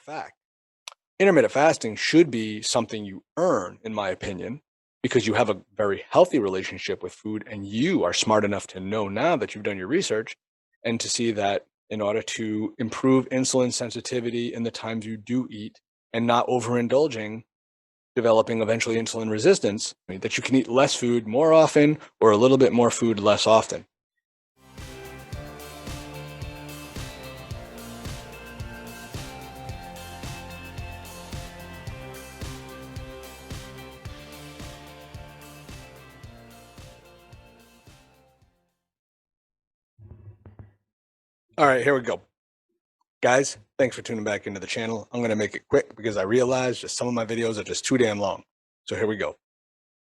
fact, intermittent fasting should be something you earn, in my opinion, because you have a very healthy relationship with food and you are smart enough to know now that you've done your research and to see that in order to improve insulin sensitivity in the times you do eat and not overindulging, developing eventually insulin resistance, that you can eat less food more often or a little bit more food less often. All right, here we go. Guys, thanks for tuning back into the channel. I'm going to make it quick because I realize just some of my videos are just too damn long. So here we go.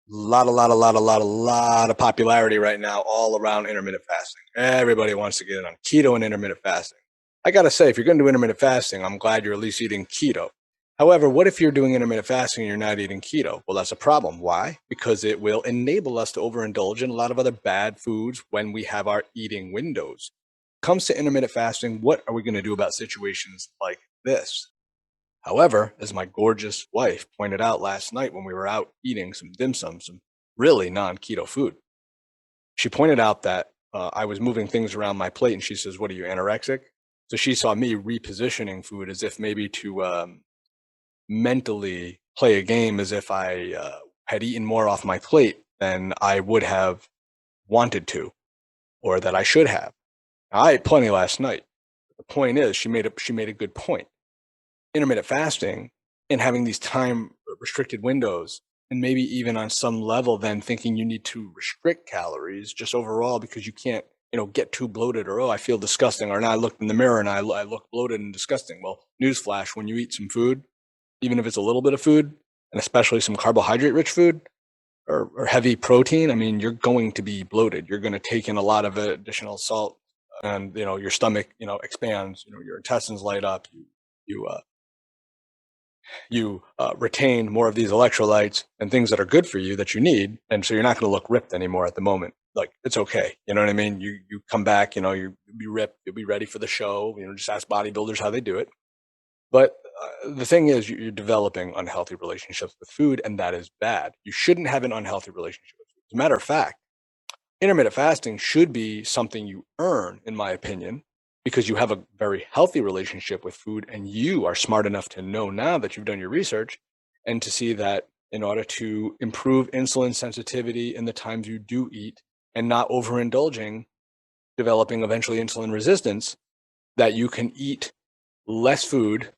Lot of popularity right now all around intermittent fasting. Everybody wants to get in on keto and intermittent fasting. I got to say, if you're going to do intermittent fasting, I'm glad you're at least eating keto. However, what if you're doing intermittent fasting and you're not eating keto? Well, that's a problem. Why? Because it will enable us to overindulge in a lot of other bad foods when we have our eating windows. Comes to intermittent fasting, what are we going to do about situations like this? However, as my gorgeous wife pointed out last night when we were out eating some dim sum, some really non-keto food, she pointed out that I was moving things around my plate, and she says, "What are you, anorexic?" So she saw me repositioning food as if maybe to mentally play a game, as if I had eaten more off my plate than I would have wanted to, or that I should have. I ate plenty last night. The point is, she made a good point. Intermittent fasting and having these time restricted windows, and maybe even on some level then thinking you need to restrict calories just overall because you can't, get too bloated, or, oh, I feel disgusting, or now I looked in the mirror and I look bloated and disgusting. Well, newsflash, when you eat some food, even if it's a little bit of food, and especially some carbohydrate rich food or heavy protein, I mean, you're going to be bloated. You're going to take in a lot of additional salt, and your stomach expands, your intestines light up, you retain more of these electrolytes and things that are good for you that you need, and so you're not going to look ripped anymore at the moment. Like, it's okay, you know what I mean? You come back, you'll be ripped, you'll be ready for the show. Just ask bodybuilders how they do it. But the thing is, you're developing unhealthy relationships with food, and that is bad. You shouldn't have an unhealthy relationship with food. As a matter of fact, intermittent fasting should be something you earn, in my opinion, because you have a very healthy relationship with food and you are smart enough to know now that you've done your research and to see that in order to improve insulin sensitivity in the times you do eat and not overindulging, developing eventually insulin resistance, that you can eat less food,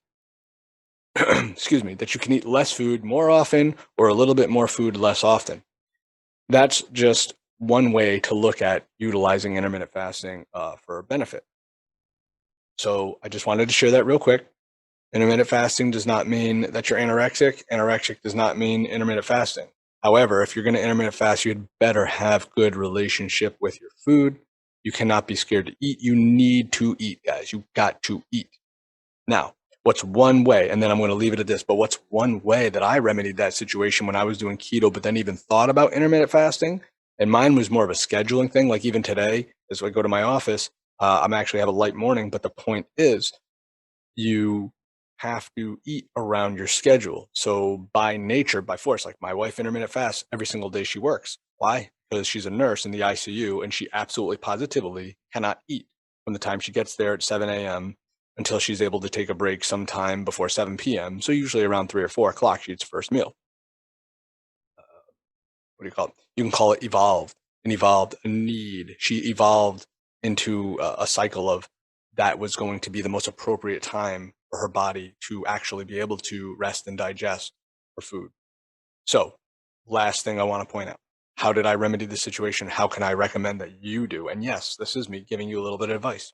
excuse me, that you can eat less food more often or a little bit more food less often. That's just one way to look at utilizing intermittent fasting for benefit. So I just wanted to share that real quick. Intermittent fasting does not mean that you're anorexic. Anorexic does not mean intermittent fasting. However, if you're going to intermittent fast, you'd better have good relationship with your food. You cannot be scared to eat. You need to eat, guys. You got to eat. Now, what's one way, and then I'm going to leave it at this, but what's one way that I remedied that situation when I was doing keto, but then even thought about intermittent fasting? And mine was more of a scheduling thing. Like even today, as I go to my office, I'm actually have a light morning, but the point is you have to eat around your schedule. So by nature, by force, like my wife intermittent fasts every single day she works. Why? Because she's a nurse in the ICU and she absolutely positively cannot eat from the time she gets there at 7 a.m. until she's able to take a break sometime before 7 p.m. So usually around 3 or 4 o'clock, she eats first meal. What do you call it? You can call it evolved, an evolved need. She evolved into a cycle of that was going to be the most appropriate time for her body to actually be able to rest and digest her food. So, last thing I want to point out, how did I remedy the situation? How can I recommend that you do? And yes, this is me giving you a little bit of advice.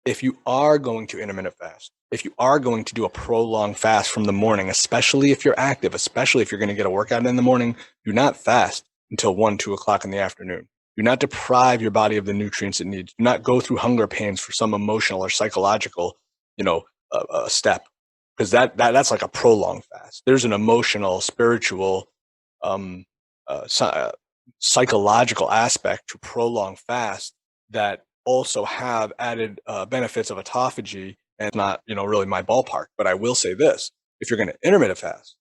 If you are going to intermittent fast, if you are going to do a prolonged fast from the morning, especially if you're active, especially if you're going to get a workout in the morning, do not fast until 1, 2 o'clock in the afternoon. Do not deprive your body of the nutrients it needs. Do not go through hunger pains for some emotional or psychological, step, because that's like a prolonged fast. There's an emotional, spiritual, um, psychological aspect to prolonged fast that also have added benefits of autophagy and not, really my ballpark. But I will say this: if you're going to intermittent fast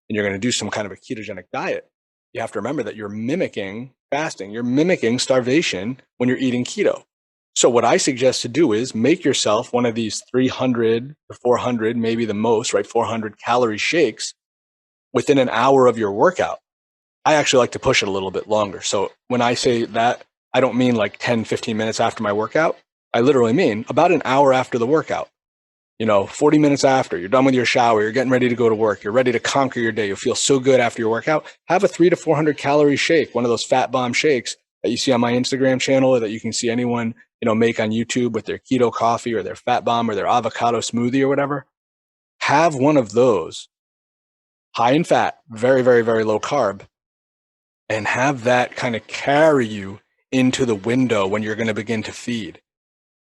and you're going to do some kind of a ketogenic diet, you have to remember that you're mimicking fasting. You're mimicking starvation when you're eating keto. So what I suggest to do is make yourself one of these 300 to 400, maybe the most, right? 400 calorie shakes within an hour of your workout. I actually like to push it a little bit longer. So when I say that, I don't mean like 10, 15 minutes after my workout. I literally mean about an hour after the workout. 40 minutes after you're done with your shower, you're getting ready to go to work, you're ready to conquer your day. You'll feel so good after your workout. Have a 300 to 400 calorie shake, one of those fat bomb shakes that you see on my Instagram channel, or that you can see anyone, make on YouTube with their keto coffee or their fat bomb or their avocado smoothie or whatever. Have one of those, high in fat, very, very, very low carb, and have that kind of carry you into the window when you're going to begin to feed.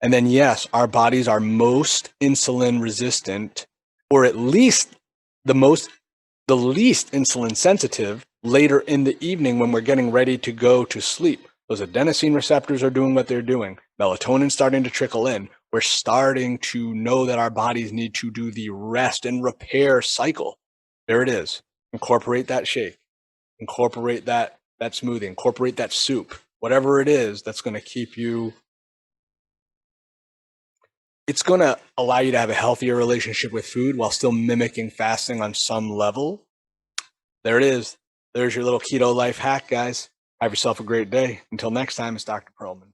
And then, yes, our bodies are most insulin resistant, or at least the least insulin sensitive later in the evening when we're getting ready to go to sleep. Those adenosine receptors are doing what they're doing. Melatonin's starting to trickle in. We're starting to know that our bodies need to do the rest and repair cycle. There it is. Incorporate that shake. Incorporate that smoothie. Incorporate that soup. Whatever it is that's going to keep you. It's going to allow you to have a healthier relationship with food while still mimicking fasting on some level. There it is. There's your little keto life hack, guys. Have yourself a great day. Until next time, it's Dr. Perlman.